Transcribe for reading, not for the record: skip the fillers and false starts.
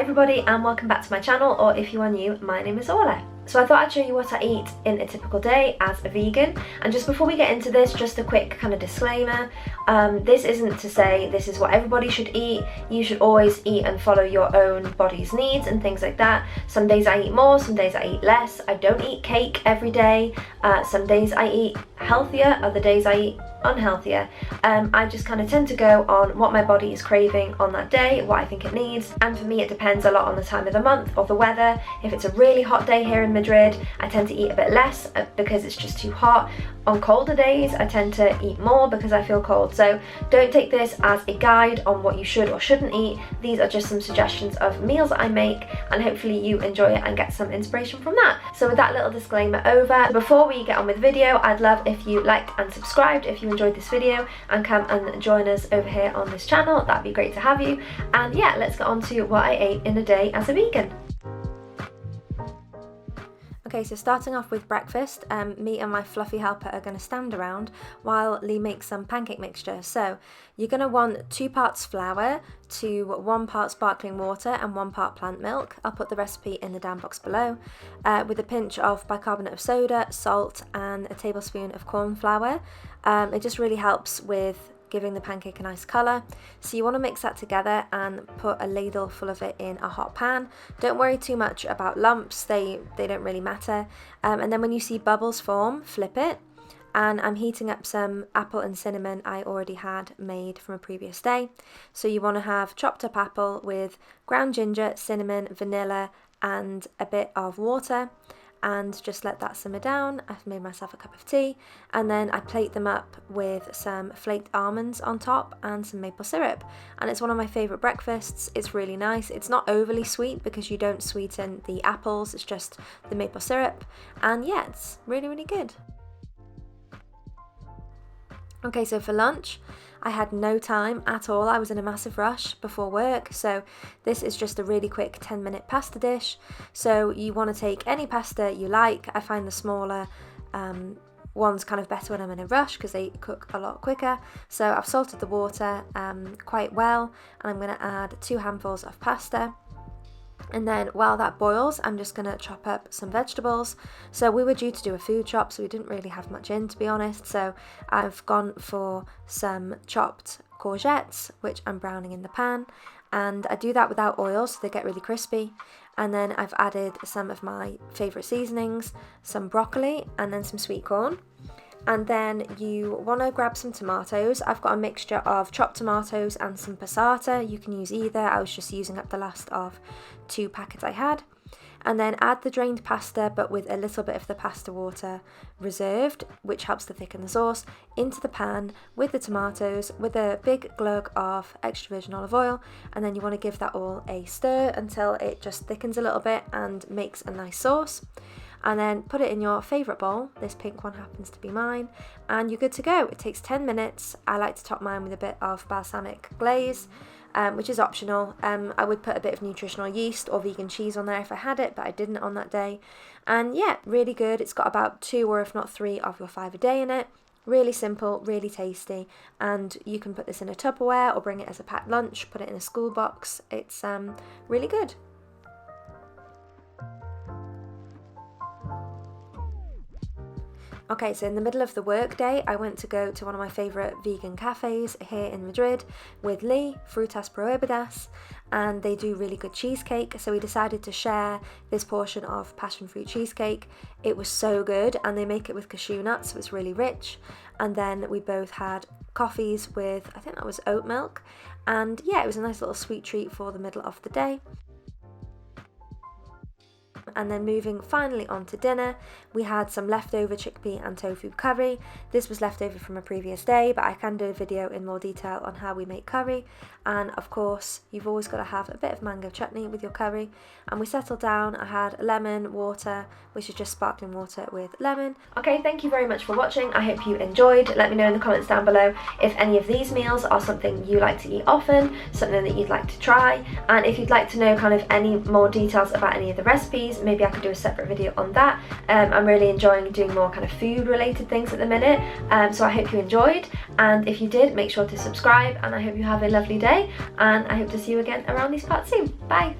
everybody and welcome back to my channel, or if you are new, my name is Orlagh. So I thought I'd show you what I eat in a typical day as a vegan. And just before we get into this, just a quick kind of disclaimer. This isn't to say this is what everybody should eat. You should always eat and follow your own body's needs and things like that. Some days I eat more, some days I eat less. I don't eat cake every day. Some days I eat healthier, other days I eat unhealthier. I just kind of tend to go on what my body is craving on that day, what I think it needs, and for me it depends a lot on the time of the month or the weather. If it's a really hot day here in Madrid, I tend to eat a bit less because it's just too hot. On colder days I tend to eat more because I feel cold. So don't take this as a guide on what you should or shouldn't eat. These are just some suggestions of meals that I make, and hopefully you enjoy it and get some inspiration from that. So with that little disclaimer over, before we get on with the video, I'd love if you liked and subscribed if you enjoyed this video and come and join us over here on this channel. That'd be great to have you. And yeah, let's get on to what I ate in a day as a vegan. Okay, so starting off with breakfast, me and my fluffy helper are going to stand around while Lee makes some pancake mixture. So you're going to want 2 parts flour to 1 part sparkling water and 1 part plant milk. I'll put the recipe in the down box below, with a pinch of bicarbonate of soda, salt and a tablespoon of cornflour. It just really helps with giving the pancake a nice colour. So you want to mix that together and put a ladle full of it in a hot pan. Don't worry too much about lumps, they don't really matter. And then when you see bubbles form, flip it. And I'm heating up some apple and cinnamon I already had made from a previous day. So you want to have chopped up apple with ground ginger, cinnamon, vanilla and a bit of water, and just let that simmer down. I've made myself a cup of tea, and then I plate them up with some flaked almonds on top and some maple syrup, and it's one of my favourite breakfasts. It's really nice. It's not overly sweet because you don't sweeten the apples, it's just the maple syrup, and yeah, it's really good. Okay, so for lunch I had no time at all. I was in a massive rush before work, so this is just a really quick 10-minute pasta dish. So you want to take any pasta you like. I find the smaller ones kind of better when I'm in a rush because they cook a lot quicker. So I've salted the water quite well, and I'm going to add 2 handfuls of pasta. And then while that boils, I'm just going to chop up some vegetables. So we were due to do a food shop, so we didn't really have much in, to be honest. So I've gone for some chopped courgettes, which I'm browning in the pan. And I do that without oil, so they get really crispy. And then I've added some of my favourite seasonings, some broccoli, and then some sweet corn. And then you want to grab some tomatoes. I've got a mixture of chopped tomatoes and some passata. You can use either. I was just using up the last of 2 packets I had. And then add the drained pasta, but with a little bit of the pasta water reserved, which helps to thicken the sauce, into the pan with the tomatoes, with a big glug of extra virgin olive oil. And then you want to give that all a stir until it just thickens a little bit and makes a nice sauce. And then put it in your favourite bowl. This pink one happens to be mine, and you're good to go. It takes 10 minutes. I like to top mine with a bit of balsamic glaze, which is optional. I would put a bit of nutritional yeast or vegan cheese on there if I had it, but I didn't on that day. And yeah, really good. It's got about 2 or if not 3 of your 5 a day in it. Really simple, really tasty, and you can put this in a Tupperware or bring it as a packed lunch, put it in a school box. It's really good. Okay, so in the middle of the work day, I went to go to one of my favourite vegan cafes here in Madrid with Lee, Frutas Prohibidas, and they do really good cheesecake, so we decided to share this portion of passion fruit cheesecake. It was so good, and they make it with cashew nuts, so it's really rich. And then we both had coffees with, I think that was oat milk, and yeah, it was a nice little sweet treat for the middle of the day. And then moving finally on to dinner, we had some leftover chickpea and tofu curry. This was left over from a previous day, but I can do a video in more detail on how we make curry. And of course, you've always got to have a bit of mango chutney with your curry. And we settled down. I had lemon water, which is just sparkling water with lemon. Okay, thank you very much for watching. I hope you enjoyed. Let me know in the comments down below if any of these meals are something you like to eat often, something that you'd like to try, and if you'd like to know kind of any more details about any of the recipes, maybe I could do a separate video on that. I'm really enjoying doing more kind of food related things at the minute, so I hope you enjoyed, and if you did, make sure to subscribe, and I hope you have a lovely day, and I hope to see you again around these parts soon. Bye!